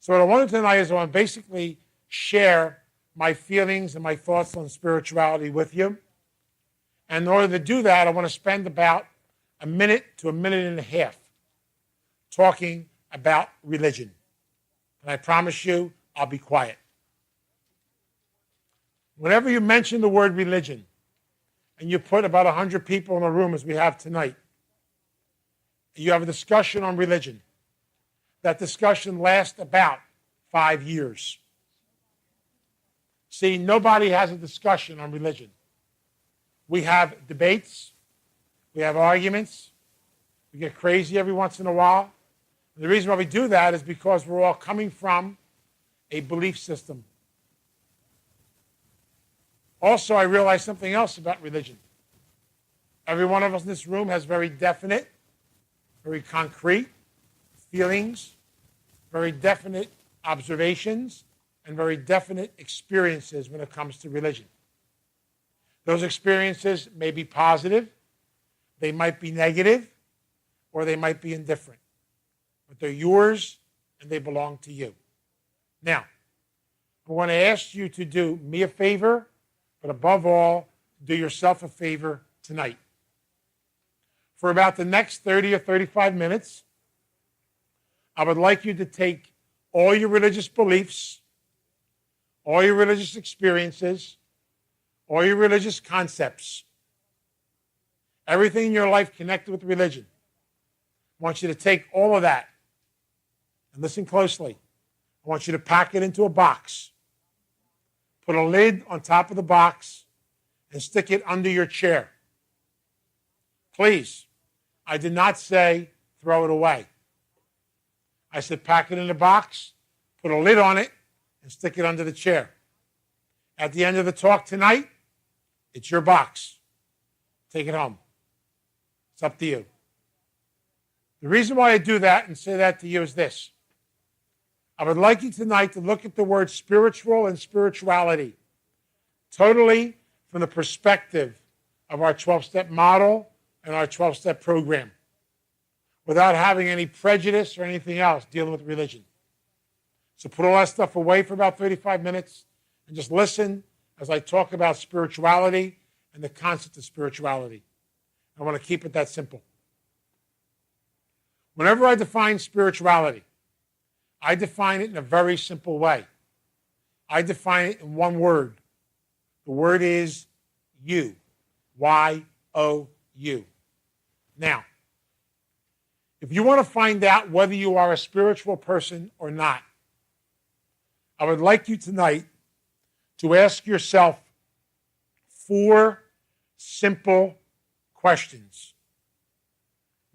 So what I want to do tonight is I want to basically share my feelings and my thoughts on spirituality with you. And in order to do that, I want to spend about a minute to a minute and a half talking about religion. And I promise you, I'll be quiet. Whenever you mention the word religion, and you put about 100 people in a room as we have tonight, you have a discussion on religion. That discussion lasts about 5 years. See, nobody has a discussion on religion. We have debates, we have arguments, we get crazy every once in a while. And the reason why we do that is because we're all coming from a belief system. Also, I realized something else about religion. Every one of us in this room has very definite, very concrete feelings, very definite observations, and very definite experiences when it comes to religion. Those experiences may be positive, they might be negative, or they might be indifferent. But they're yours and they belong to you. Now, I want to ask you to do me a favor, but above all, do yourself a favor tonight. For about the next 30 or 35 minutes, I would like you to take all your religious beliefs, all your religious experiences, all your religious concepts, everything in your life connected with religion. I want you to take all of that and listen closely. I want you to pack it into a box. Put a lid on top of the box and stick it under your chair. Please, I did not say throw it away. I said pack it in a box, put a lid on it, and stick it under the chair. At the end of the talk tonight, it's your box. Take it home. It's up to you. The reason why I do that and say that to you is this. I would like you tonight to look at the word spiritual and spirituality totally from the perspective of our 12-step model and our 12-step program without having any prejudice or anything else dealing with religion. So put all that stuff away for about 35 minutes and just listen as I talk about spirituality and the concept of spirituality. I want to keep it that simple. Whenever I define spirituality, I define it in a very simple way. I define it in one word. The word is you. Y-O-U. Now, if you want to find out whether you are a spiritual person or not, I would like you tonight to ask yourself 4 simple questions.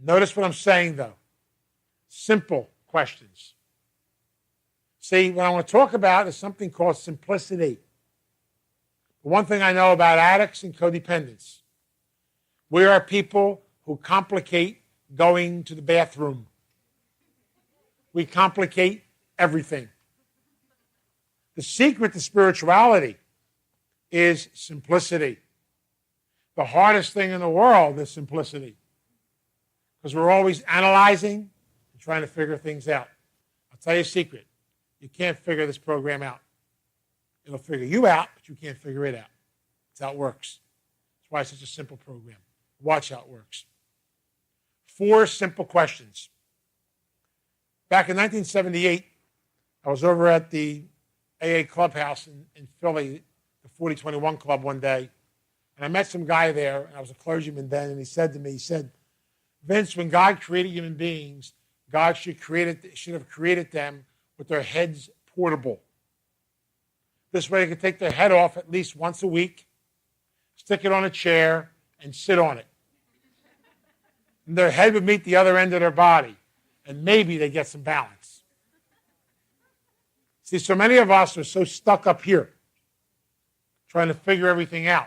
Notice what I'm saying, though. Simple questions. See, what I want to talk about is something called simplicity. The one thing I know about addicts and codependents, we are people who complicate going to the bathroom. We complicate everything. The secret to spirituality is simplicity. The hardest thing in the world is simplicity because we're always analyzing and trying to figure things out. I'll tell you a secret. You can't figure this program out. It'll figure you out, but you can't figure it out. That's how it works. That's why it's such a simple program. Watch how it works. 4 simple questions. Back in 1978, I was over at the AA clubhouse in Philly, the 4021 Club one day, and I met some guy there, and I was a clergyman then, and he said to me, Vince, when God created human beings, God should have created them with their heads portable. This way they could take their head off at least once a week, stick it on a chair, and sit on it. And their head would meet the other end of their body, and maybe they'd get some balance. See, so many of us are so stuck up here trying to figure everything out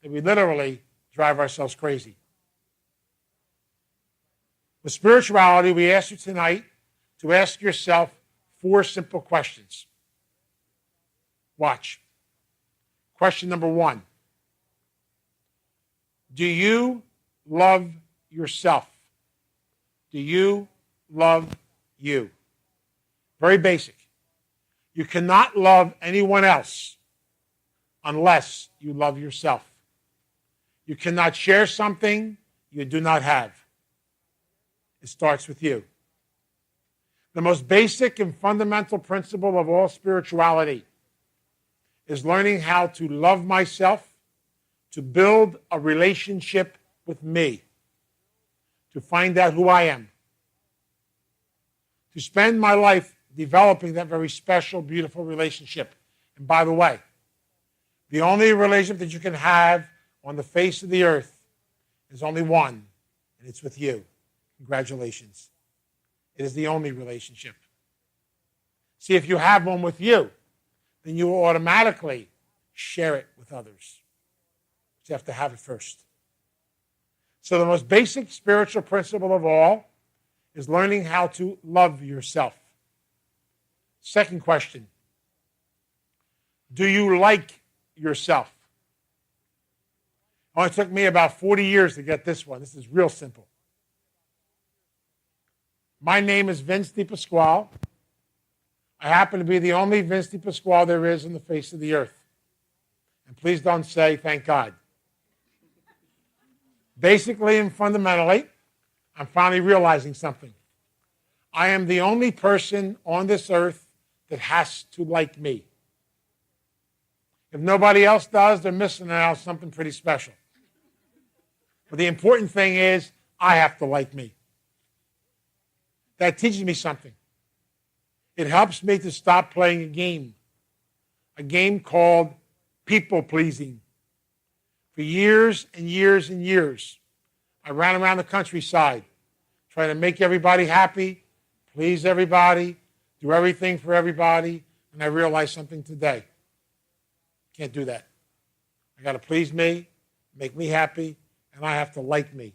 that we literally drive ourselves crazy. With spirituality, we ask you tonight to ask yourself 4 simple questions. Watch. Question number 1. Do you love yourself? Do you love you? Very basic. You cannot love anyone else unless you love yourself. You cannot share something you do not have. It starts with you. The most basic and fundamental principle of all spirituality is learning how to love myself, to build a relationship with me, to find out who I am, to spend my life developing that very special, beautiful relationship. And by the way, the only relationship that you can have on the face of the earth is only one, and it's with you. Congratulations. It is the only relationship. See, if you have one with you, then you will automatically share it with others. But you have to have it first. So the most basic spiritual principle of all is learning how to love yourself. Second question, do you like yourself? It only took me about 40 years to get this one. This is real simple. My name is Vince DiPasquale. I happen to be the only Vince DiPasquale there is on the face of the earth. And please don't say, thank God. Basically and fundamentally, I'm finally realizing something. I am the only person on this earth that has to like me. If nobody else does, they're missing out on something pretty special. But the important thing is, I have to like me. That teaches me something. It helps me to stop playing a game called people-pleasing. For years and years and years, I ran around the countryside trying to make everybody happy, please everybody, do everything for everybody, and I realized something today. Can't do that. I got to please me, make me happy, and I have to like me.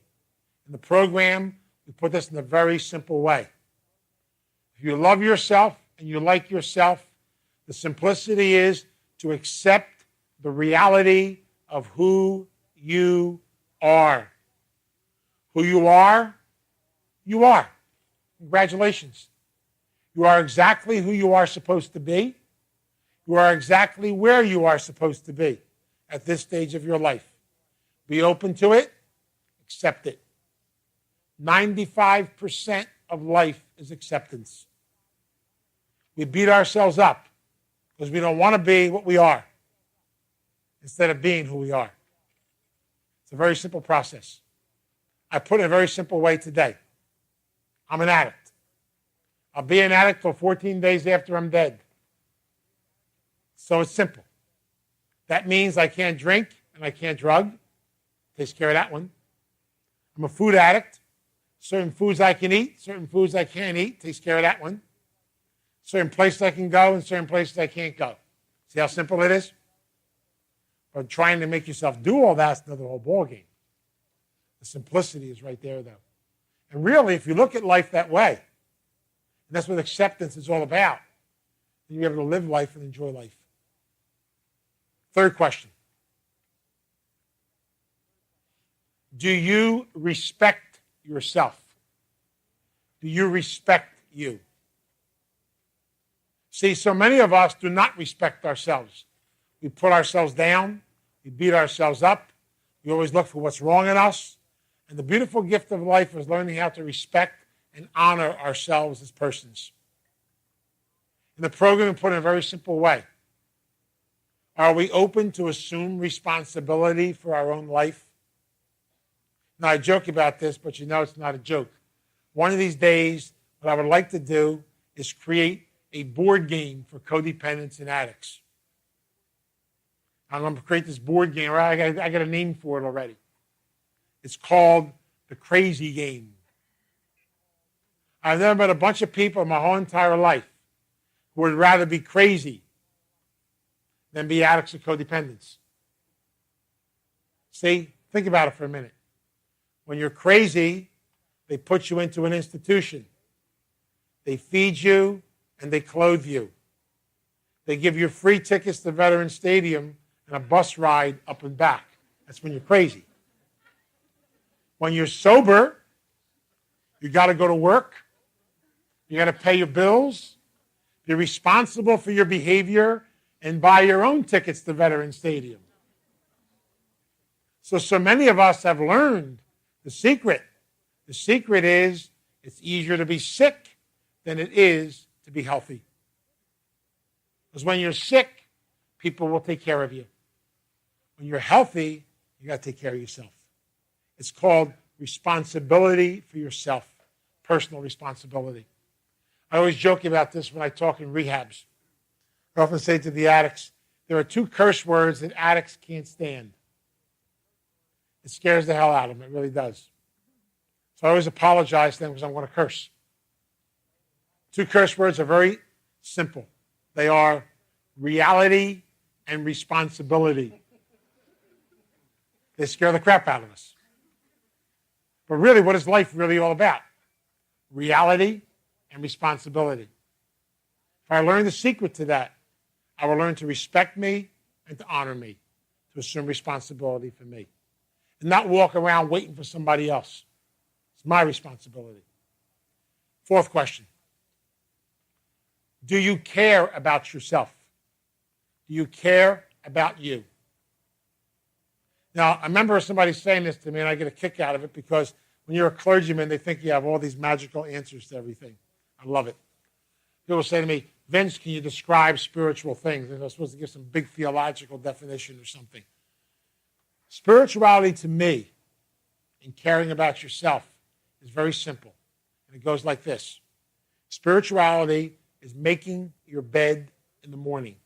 In the program, we put this in a very simple way. If you love yourself and you like yourself, the simplicity is to accept the reality of who you are. Who you are, you are. Congratulations. You are exactly who you are supposed to be. You are exactly where you are supposed to be at this stage of your life. Be open to it. Accept it. 95% of life is acceptance. We beat ourselves up because we don't want to be what we are instead of being who we are. It's a very simple process. I put it in a very simple way today. I'm an addict. I'll be an addict for 14 days after I'm dead. So it's simple. That means I can't drink and I can't drug. Takes care of that one. I'm a food addict. Certain foods I can eat, certain foods I can't eat. Takes care of that one. Certain places I can go and certain places I can't go. See how simple it is? But trying to make yourself do all that's another whole ballgame. The simplicity is right there, though. And really, if you look at life that way, and that's what acceptance is all about, then you're able to live life and enjoy life. Third question. Do you respect yourself? Do you respect you? See, so many of us do not respect ourselves. We put ourselves down. We beat ourselves up. We always look for what's wrong in us. And the beautiful gift of life is learning how to respect and honor ourselves as persons. In the program, we put it in a very simple way. Are we open to assume responsibility for our own life? Now, I joke about this, but you know it's not a joke. One of these days, what I would like to do is create a board game for codependents and addicts. I'm going to create this board game. I got a name for it already. It's called the Crazy Game. I've never met a bunch of people in my whole entire life who would rather be crazy than be addicts or codependents. See, think about it for a minute. When you're crazy, they put you into an institution. They feed you and they clothe you. They give you free tickets to Veterans Stadium and a bus ride up and back. That's when you're crazy. When you're sober, you got to go to work. You got to pay your bills. Be responsible for your behavior and buy your own tickets to Veterans Stadium. So many of us have learned the secret. The secret is it's easier to be sick than it is to be healthy. Because when you're sick, people will take care of you. When you're healthy, you got to take care of yourself. It's called responsibility for yourself, personal responsibility. I always joke about this when I talk in rehabs. I often say to the addicts, there are 2 curse words that addicts can't stand. It scares the hell out of them. It really does. So I always apologize to them because I'm going to curse. 2 curse words are very simple. They are reality and responsibility. They scare the crap out of us. But really, what is life really all about? Reality and responsibility. If I learn the secret to that, I will learn to respect me and to honor me, to assume responsibility for me, and not walk around waiting for somebody else. It's my responsibility. 4th question. Do you care about yourself? Do you care about you? Now, I remember somebody saying this to me, and I get a kick out of it because when you're a clergyman, they think you have all these magical answers to everything. I love it. People say to me, Vince, can you describe spiritual things? And I'm supposed to give some big theological definition or something. Spirituality to me, in caring about yourself, is very simple. And it goes like this. Spirituality is making your bed in the morning.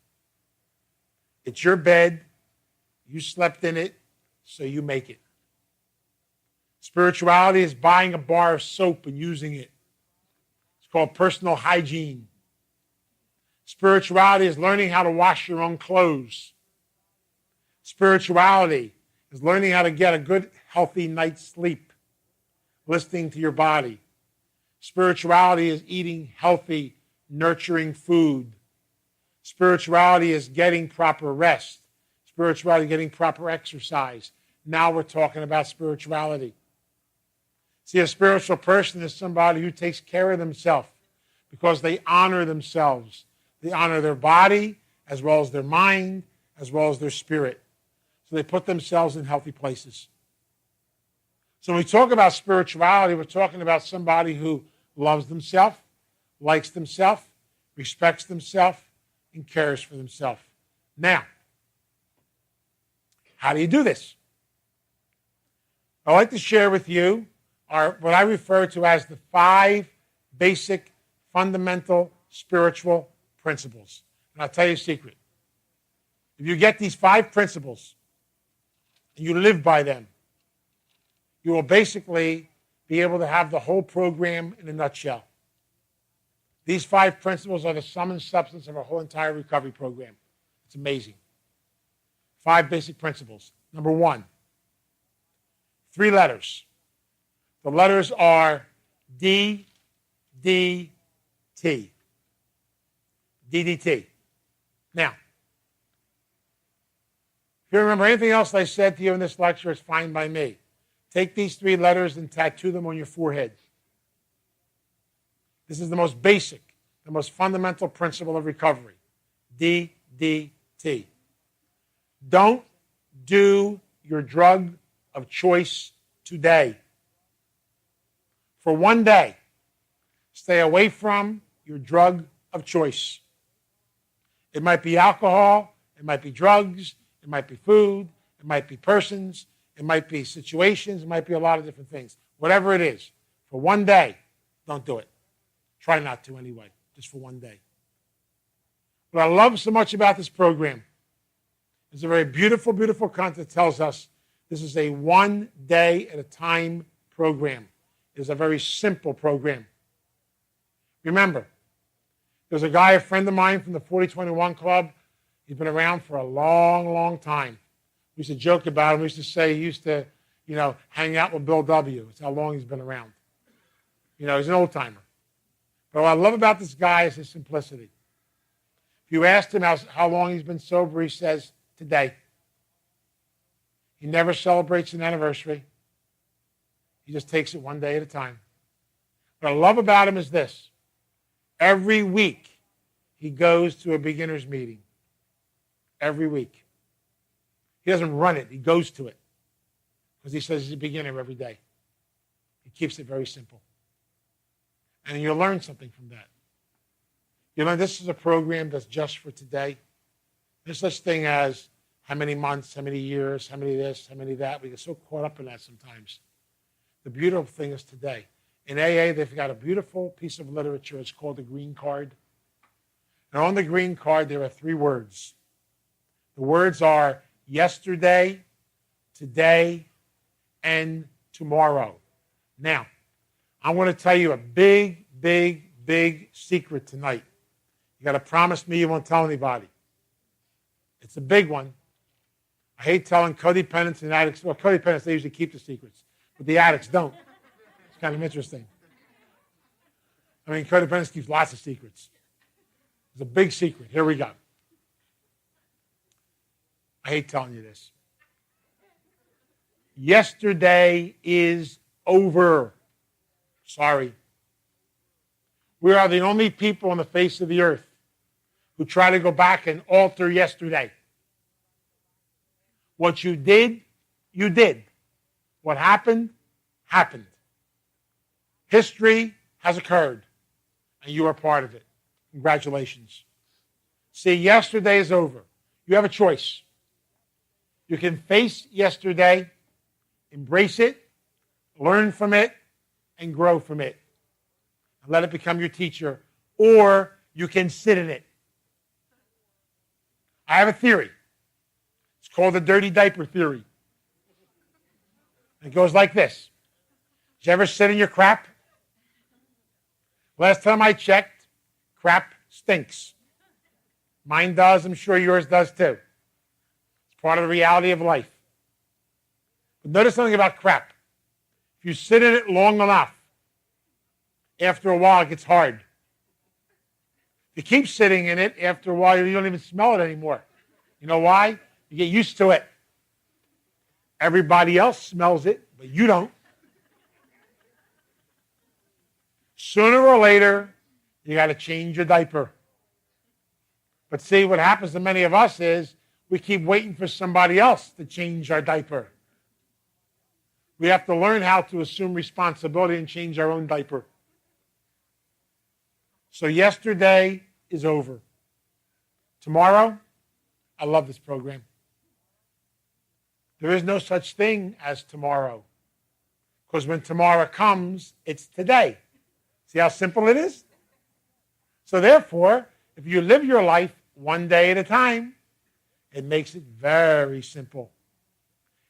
It's your bed. You slept in it, so you make it. Spirituality is buying a bar of soap and using it. It's called personal hygiene. Spirituality is learning how to wash your own clothes. Spirituality is learning how to get a good, healthy night's sleep, listening to your body. Spirituality is eating healthy, nurturing food. Spirituality is getting proper rest. Spirituality is getting proper exercise. Now we're talking about spirituality. See, a spiritual person is somebody who takes care of themselves because they honor themselves. They honor their body as well as their mind as well as their spirit. So they put themselves in healthy places. So when we talk about spirituality, we're talking about somebody who loves themselves, likes themselves, respects themselves, and cares for themselves. Now, how do you do this? I'd like to share with you what I refer to as the 5 basic fundamental spiritual principles. And I'll tell you a secret. If you get these 5 principles and you live by them, you will basically be able to have the whole program in a nutshell. These 5 principles are the sum and substance of our whole entire recovery program. It's amazing. 5 basic principles. Number 1, 3 letters. The letters are D, D, T. DDT. Now, if you remember anything else I said to you in this lecture, it's fine by me. Take these 3 letters and tattoo them on your forehead. This is the most basic, the most fundamental principle of recovery. DDT. Don't do your drug of choice today. For one day, stay away from your drug of choice. It might be alcohol, it might be drugs, it might be food, it might be persons, it might be situations, it might be a lot of different things. Whatever it is, for one day, don't do it. Try not to anyway, just for one day. What I love so much about this program is a very beautiful, beautiful content that tells us this is a one day at a time program. It is a very simple program. Remember, there's a guy, a friend of mine from the 4021 Club. He's been around for a long, long time. We used to joke about him. We used to say he used to, hang out with Bill W. That's how long he's been around. He's an old timer. But what I love about this guy is his simplicity. If you asked him how long he's been sober, he says, today. He never celebrates an anniversary. He just takes it one day at a time. What I love about him is this. Every week, he goes to a beginner's meeting every week. He doesn't run it. He goes to it because he says he's a beginner every day. He keeps it very simple. And you'll learn something from that. You know, this is a program that's just for today. There's such thing as how many months, how many years, how many this, how many that. We get so caught up in that sometimes. The beautiful thing is today. In AA, they've got a beautiful piece of literature. It's called the green card. And on the green card, there are 3 words. The words are yesterday, today, and tomorrow. Now, I want to tell you a big, big, big secret tonight. You got to promise me you won't tell anybody. It's a big one. I hate telling codependents and addicts. Well, codependents, they usually keep the secrets, but the addicts don't. It's kind of interesting. I mean, codependents keeps lots of secrets. It's a big secret. Here we go. I hate telling you this. Yesterday is over. Sorry. We are the only people on the face of the earth who try to go back and alter yesterday. What you did, you did. What happened, happened. History has occurred, and you are part of it. Congratulations. See, yesterday is over. You have a choice. You can face yesterday, embrace it, learn from it, and grow from it. And let it become your teacher. Or you can sit in it. I have a theory. It's called the dirty diaper theory. It goes like this. Did you ever sit in your crap? Last time I checked, crap stinks. Mine does. I'm sure yours does too. It's part of the reality of life. But notice something about crap. If you sit in it long enough, after a while it gets hard. If you keep sitting in it, after a while you don't even smell it anymore. You know why? You get used to it. Everybody else smells it, but you don't. Sooner or later, you got to change your diaper. But see, what happens to many of us is we keep waiting for somebody else to change our diaper. We have to learn how to assume responsibility and change our own diaper. So yesterday is over. Tomorrow, I love this program. There is no such thing as tomorrow. Because when tomorrow comes, it's today. See how simple it is? So therefore, if you live your life one day at a time, it makes it very simple.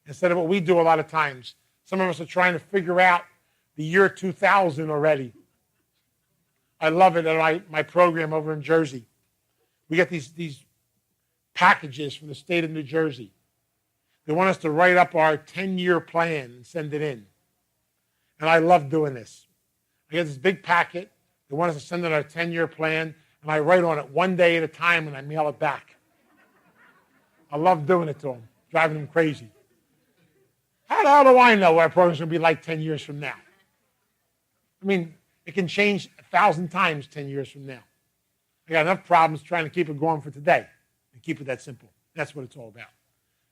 Instead of what we do a lot of times. Some of us are trying to figure out the year 2000 already. I love it at my program over in Jersey. We get these packages from the state of New Jersey. They want us to write up our 10-year plan and send it in. And I love doing this. I get this big packet. They want us to send in our 10-year plan, and I write on it one day at a time, and I mail it back. I love doing it to them, driving them crazy. How the hell do I know what our program's going to be like 10 years from now? I mean, it can change 1,000 times 10 years from now. I got enough problems trying to keep it going for today and keep it that simple. That's what it's all about.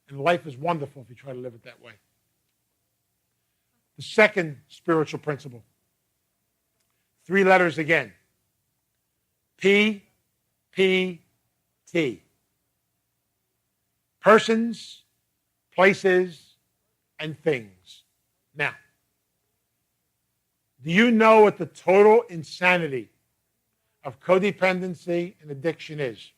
And life is wonderful if you try to live it that way. The second spiritual principle. 3 letters again. P, P, T. Persons, places, and things. Now, do you know what the total insanity of codependency and addiction is?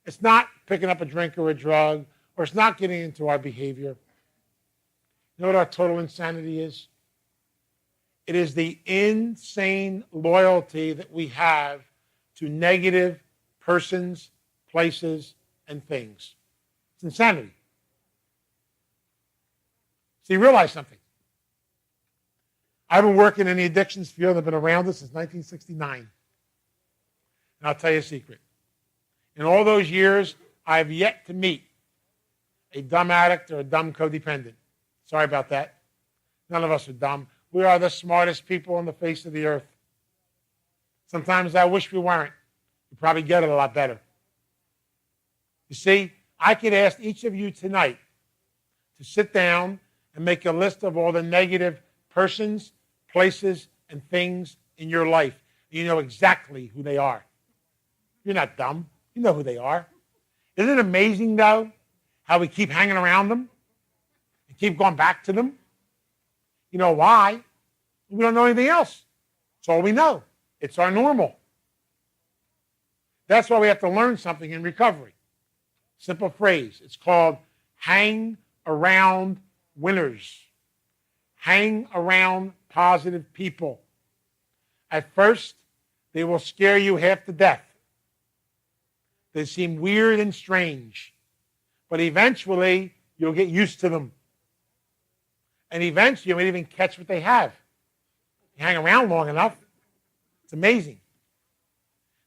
It's not picking up a drink or a drug, or it's not getting into our behavior. You know what our total insanity is? It is the insane loyalty that we have to negative persons, places, and things. It's insanity. So you realize something. I've been working in the addictions field. I've been around it since 1969. And I'll tell you a secret. In all those years, I've yet to meet a dumb addict or a dumb codependent. Sorry about that. None of us are dumb. We are the smartest people on the face of the earth. Sometimes I wish we weren't. You probably get it a lot better. You see, I could ask each of you tonight to sit down and make a list of all the negative persons, places, and things in your life. You know exactly who they are. You're not dumb. You know who they are. Isn't it amazing, though, how we keep hanging around them and keep going back to them? You know why? We don't know anything else. It's all we know. It's our normal. That's why we have to learn something in recovery. Simple phrase. It's called hang around winners. Hang around positive people. At first, they will scare you half to death. They seem weird and strange. But eventually, you'll get used to them. And eventually, you might even catch what they have. You hang around long enough, it's amazing.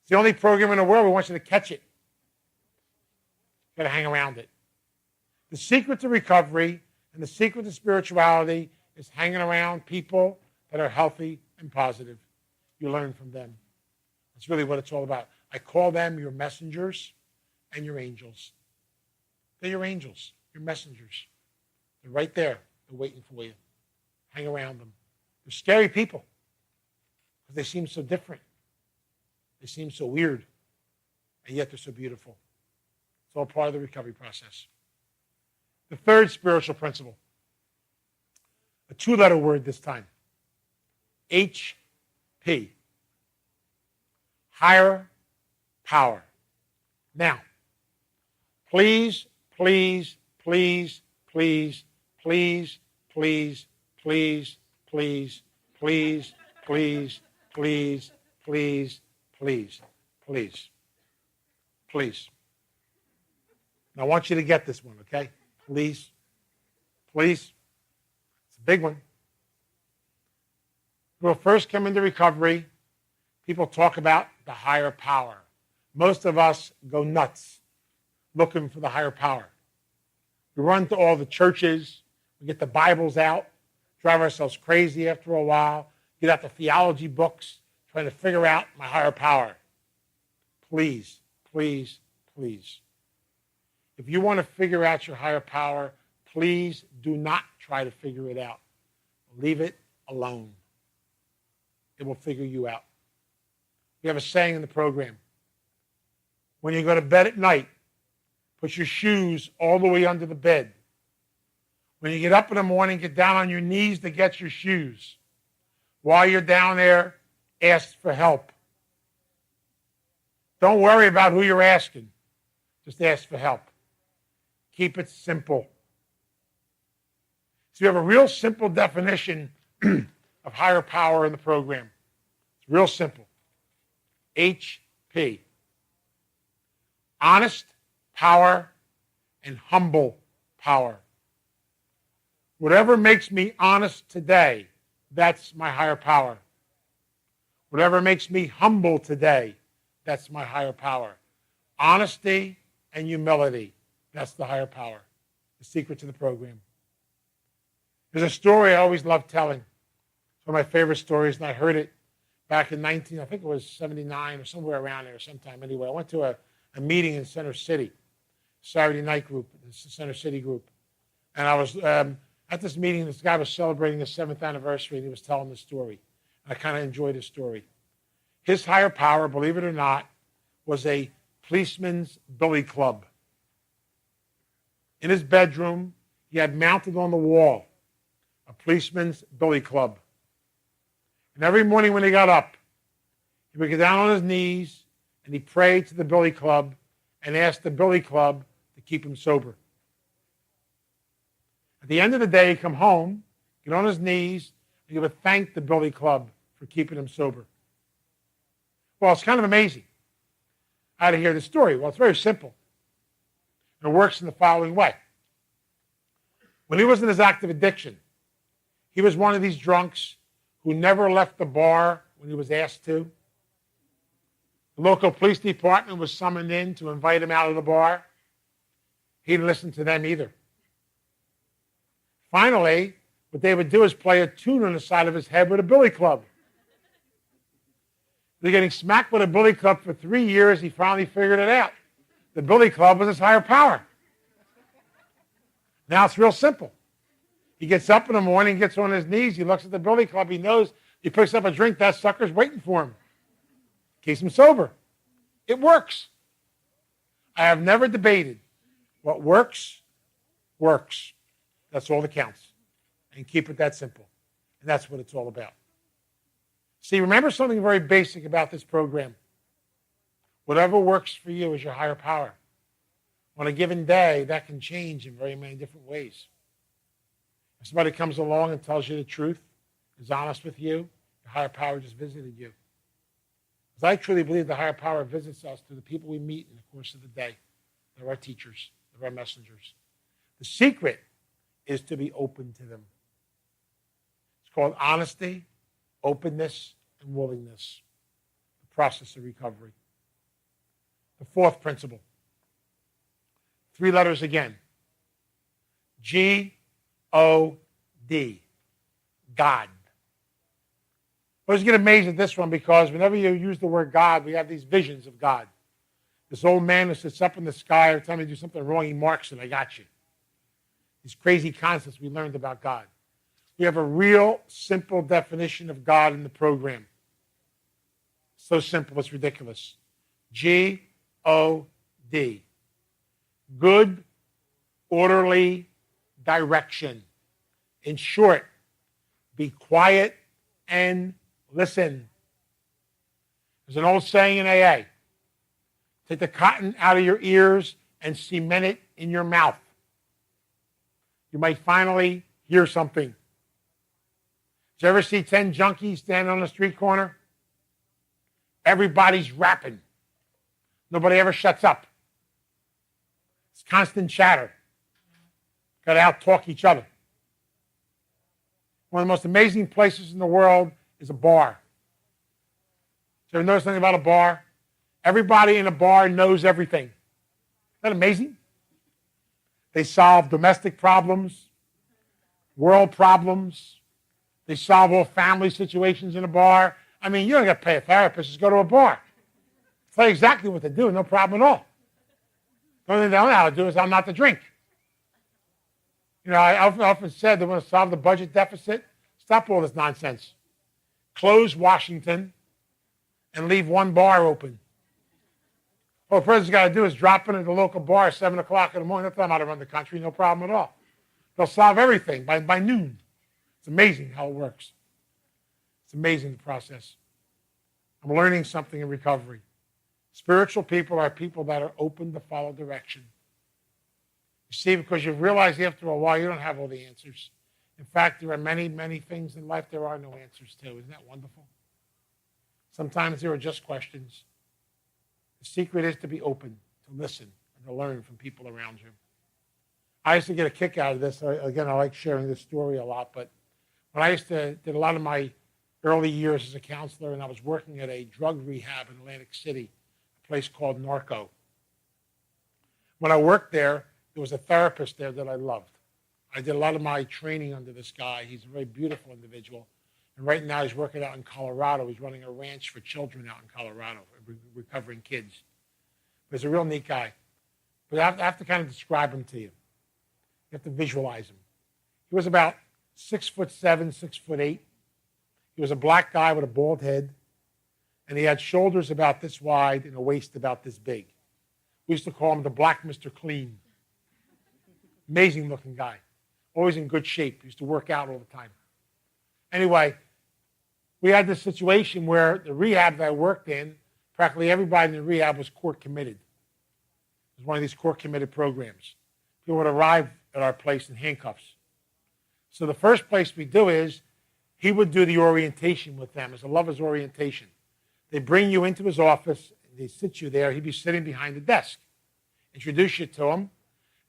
It's the only program in the world we want you to catch it. You've got to hang around it. The secret to recovery and the secret to spirituality is hanging around people that are healthy and positive. You learn from them. That's really what it's all about. I call them your messengers and your angels. They're your angels, your messengers. They're right there. They're waiting for you. Hang around them. They're scary people because they seem so different. They seem so weird, and yet they're so beautiful. It's all part of the recovery process. The third spiritual principle, a two-letter word this time, HP, higher power. Now, please, please, please, please, please, please, please, please, please, please, please, please, please, please, please. Now, I want you to get this one, okay? Please, please. It's a big one. When we first come into recovery, people talk about the higher power. Most of us go nuts looking for the higher power. We run to all the churches. We get the Bibles out, drive ourselves crazy after a while, get out the theology books, trying to figure out my higher power. Please, please, please. If you want to figure out your higher power, please do not try to figure it out. Leave it alone. It will figure you out. We have a saying in the program. When you go to bed at night, put your shoes all the way under the bed. When you get up in the morning, get down on your knees to get your shoes. While you're down there, ask for help. Don't worry about who you're asking. Just ask for help. Keep it simple. So we have a real simple definition of higher power in the program. It's real simple. HP. Honest power and humble power. Whatever makes me honest today, that's my higher power. Whatever makes me humble today, that's my higher power. Honesty and humility, that's the higher power. The secret to the program. There's a story I always love telling. It's one of my favorite stories, and I heard it back in I think it was 79 or somewhere around there sometime anyway. I went to a meeting in Center City, Saturday night group, the Center City group. And I was at this meeting, this guy was celebrating his 7th anniversary, and he was telling the story. I kind of enjoyed his story. His higher power, believe it or not, was a policeman's billy club. In his bedroom, he had mounted on the wall a policeman's billy club. And every morning when he got up, he would get down on his knees and he prayed to the billy club and asked the billy club to keep him sober. At the end of the day, he'd come home, get on his knees, and he would thank the billy club for keeping him sober. Well, it's kind of amazing how to hear the story. Well, it's very simple. And it works in the following way. When he was in his active addiction, he was one of these drunks who never left the bar when he was asked to. The local police department was summoned in to invite him out of the bar. He didn't listen to them either. Finally, what they would do is play a tune on the side of his head with a billy club. After getting smacked with a billy club for 3 years, he finally figured it out. The billy club was his higher power. Now it's real simple. He gets up in the morning, gets on his knees, he looks at the billy club, he knows he picks up a drink, that sucker's waiting for him. Keeps him sober. It works. I have never debated. What works, works. That's all that counts. And keep it that simple. And that's what it's all about. See, remember something very basic about this program. Whatever works for you is your higher power. On a given day, that can change in very many different ways. If somebody comes along and tells you the truth, is honest with you, the higher power just visited you. Because I truly believe the higher power visits us through the people we meet in the course of the day. They're our teachers. They're our messengers. The secret is to be open to them. It's called honesty, openness, and willingness. The process of recovery. The fourth principle. 3 letters again. G-O-D. God. I always get amazed at this one because whenever you use the word God, we have these visions of God. This old man who sits up in the sky, every time you do something wrong, he marks it, I got you. These crazy concepts we learned about God. We have a real simple definition of God in the program. So simple, it's ridiculous. G-O-D. Good, orderly direction. In short, be quiet and listen. There's an old saying in AA. Take the cotton out of your ears and cement it in your mouth. You might finally hear something. Did you ever see 10 junkies standing on the street corner? Everybody's rapping. Nobody ever shuts up. It's constant chatter. Got to out-talk each other. One of the most amazing places in the world is a bar. Did you ever notice something about a bar? Everybody in a bar knows everything. Isn't that amazing? They solve domestic problems, world problems. They solve all family situations in a bar. I mean, you don't got to pay a therapist. Just go to a bar. Tell you exactly what to do. No problem at all. The only thing they don't know how to do is how not to drink. You know, I often said they want to solve the budget deficit. Stop all this nonsense. Close Washington and leave one bar open. All the president's got to do is drop in at the local bar at 7 o'clock in the morning. That's not how to run the country. No problem at all. They'll solve everything by noon. It's amazing how it works. It's amazing, the process. I'm learning something in recovery. Spiritual people are people that are open to follow direction. You see, because you realize after a while you don't have all the answers. In fact, there are many, many things in life there are no answers to. Isn't that wonderful? Sometimes there are just questions. The secret is to be open, to listen, and to learn from people around you. I used to get a kick out of this. Again, I like sharing this story a lot, but when I did a lot of my early years as a counselor, and I was working at a drug rehab in Atlantic City, a place called Narco. When I worked there was a therapist there that I loved. I did a lot of my training under this guy. He's a very beautiful individual. And right now he's working out in Colorado. He's running a ranch for children out in Colorado, recovering kids. But he's a real neat guy. But I have to kind of describe him to you. You have to visualize him. He was about 6'7", 6'8". He was a black guy with a bald head. And he had shoulders about this wide and a waist about this big. We used to call him the Black Mr. Clean. Amazing looking guy. Always in good shape. He used to work out all the time. Anyway, we had this situation where the rehab that I worked in, practically everybody in the rehab was court committed. It was one of these court committed programs. People would arrive at our place in handcuffs. So the first place we do is he would do the orientation with them. It's a lover's orientation. They bring you into his office. They sit you there. He'd be sitting behind the desk. Introduce you to him.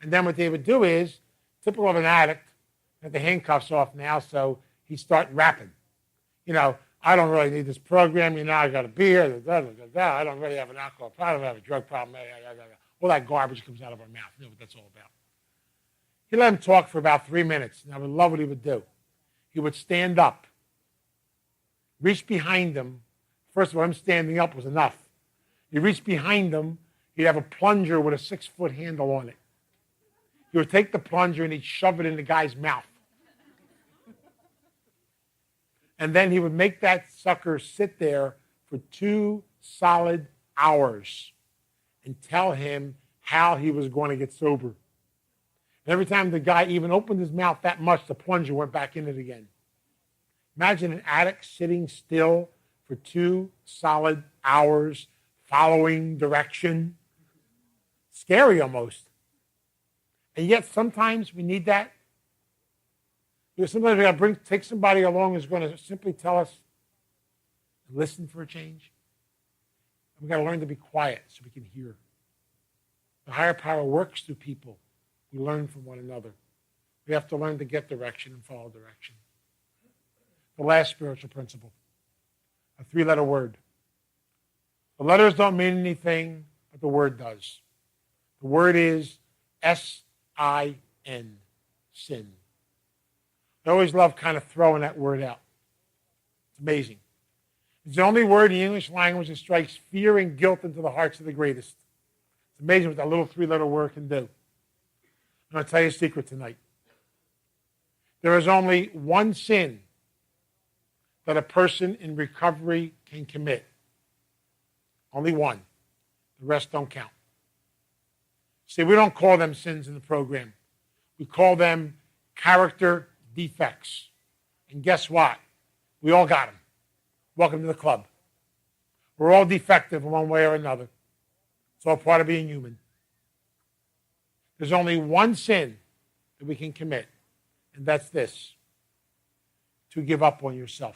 And then what they would do is, typical of an addict, have the handcuffs off now, so he'd start rapping. You know, I don't really need this program. You know, I got a beer. I don't really have an alcohol problem. I don't have a drug problem. All that garbage comes out of our mouth. You know what that's all about. He let him talk for about 3 minutes, and I would love what he would do. He would stand up, reach behind him, First of all, him standing up was enough. You reach behind him, he'd have a plunger with a 6-foot handle on it. He would take the plunger and he'd shove it in the guy's mouth. And then he would make that sucker sit there for 2 solid hours and tell him how he was going to get sober. And every time the guy even opened his mouth that much, the plunger went back in it again. Imagine an addict sitting still for 2 solid hours, following direction. Scary almost. And yet sometimes we need that. Because sometimes we got to take somebody along who's going to simply tell us, listen for a change. And we've got to learn to be quiet so we can hear. The higher power works through people. We learn from one another. We have to learn to get direction and follow direction. The last spiritual principle, a 3-letter word. The letters don't mean anything, but the word does. The word is S-I-N, sin. I always love kind of throwing that word out. It's amazing. It's the only word in the English language that strikes fear and guilt into the hearts of the greatest. It's amazing what that little 3-letter word can do. I'm going to tell you a secret tonight. There is only one sin that a person in recovery can commit. Only one. The rest don't count. See, we don't call them sins in the program. We call them character defects. And guess what? We all got them. Welcome to the club. We're all defective in one way or another. It's all part of being human. There's only one sin that we can commit, and that's this: to give up on yourself.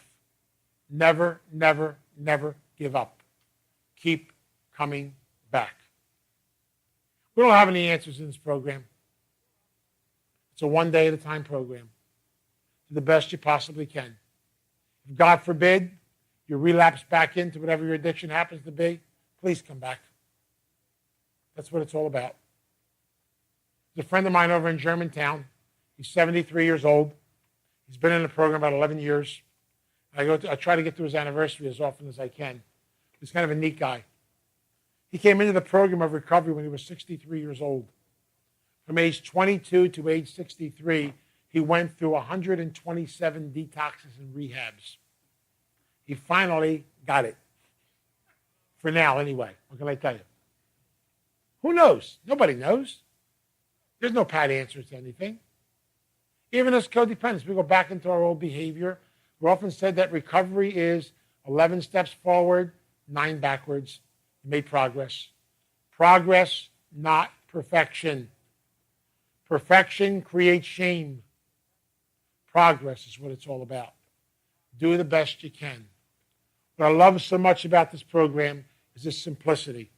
Never, never, never give up. Keep coming back. We don't have any answers in this program. It's a one-day-at-a-time program. Do the best you possibly can. If God forbid you relapse back into whatever your addiction happens to be, please come back. That's what it's all about. There's a friend of mine over in Germantown. He's 73 years old. He's been in the program about 11 years. I try to get to his anniversary as often as I can. He's kind of a neat guy. He came into the program of recovery when he was 63 years old. From age 22 to age 63, he went through 127 detoxes and rehabs. He finally got it. For now, anyway. What can I tell you? Who knows? Nobody knows. There's no pat answers to anything. Even as codependents, we go back into our old behavior. We're often said that recovery is 11 steps forward, 9 backwards. You made progress. Progress, not perfection. Perfection creates shame. Progress is what it's all about. Do the best you can. What I love so much about this program is its simplicity.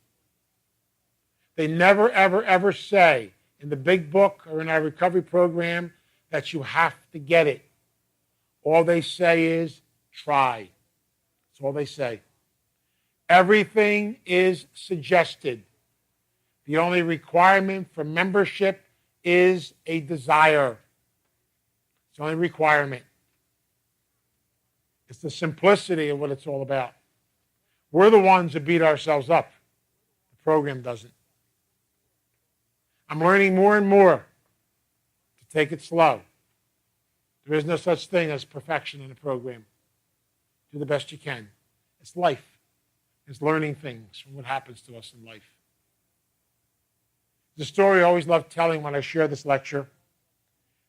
They never, ever, ever say in the big book or in our recovery program that you have to get it. All they say is try. That's all they say. Everything is suggested. The only requirement for membership is a desire. It's the only requirement. It's the simplicity of what it's all about. We're the ones that beat ourselves up. The program doesn't. I'm learning more and more to take it slow. There is no such thing as perfection in a program. Do the best you can. It's life. It's learning things from what happens to us in life. The story I always love telling when I share this lecture.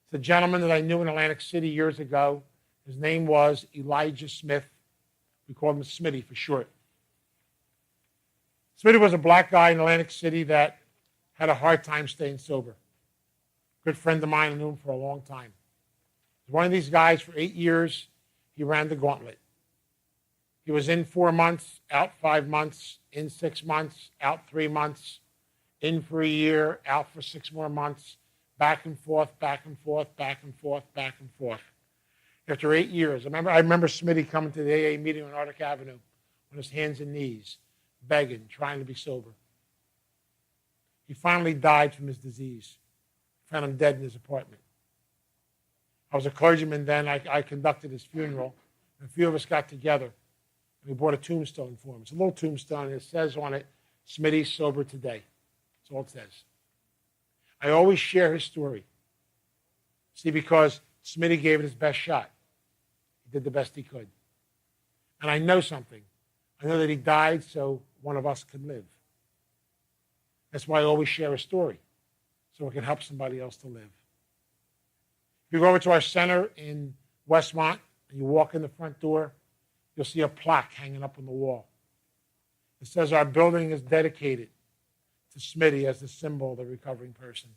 It's a gentleman that I knew in Atlantic City years ago. His name was Elijah Smith. We called him Smitty for short. Smitty was a black guy in Atlantic City that had a hard time staying sober. Good friend of mine, I knew him for a long time. He was one of these guys for 8 years. He ran the gauntlet. He was in 4 months, out 5 months, in 6 months, out 3 months, in for a year, out for 6 more months, back and forth, back and forth, back and forth, back and forth. After 8 years, I remember Smitty coming to the AA meeting on Arctic Avenue on his hands and knees, begging, trying to be sober. He finally died from his disease. Found him dead in his apartment. I was a clergyman then. I conducted his funeral. And a few of us got together. And we bought a tombstone for him. It's a little tombstone, and it says on it, Smitty sober today. That's all it says. I always share his story. See, because Smitty gave it his best shot. He did the best he could. And I know something. I know that he died so one of us could live. That's why I always share a story, so it can help somebody else to live. If you go over to our center in Westmont and you walk in the front door, you'll see a plaque hanging up on the wall. It says our building is dedicated to Smitty as the symbol of the recovering person.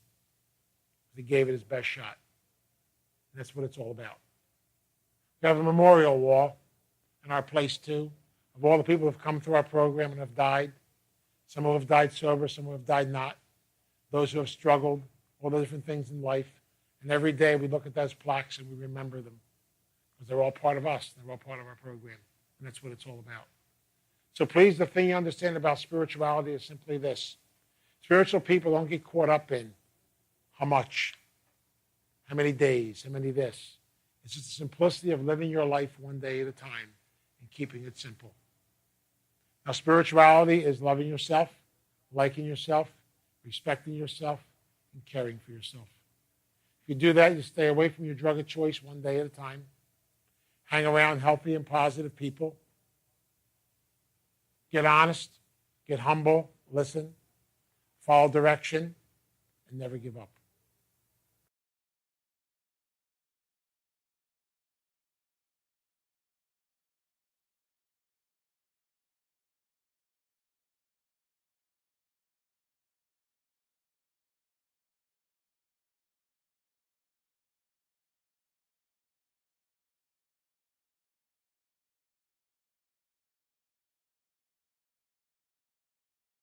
He gave it his best shot. And that's what it's all about. We have a memorial wall in our place too, of all the people who have come through our program and have died. Some who have died sober, some who have died not. Those who have struggled, all the different things in life. And every day we look at those plaques and we remember them. Because they're all part of us. They're all part of our program. And that's what it's all about. So please, the thing you understand about spirituality is simply this. Spiritual people don't get caught up in how much, how many days, how many this. It's just the simplicity of living your life one day at a time and keeping it simple. Now, spirituality is loving yourself, liking yourself, respecting yourself, and caring for yourself. If you do that, you stay away from your drug of choice one day at a time. Hang around healthy and positive people. Get honest, get humble, listen, follow direction, and never give up.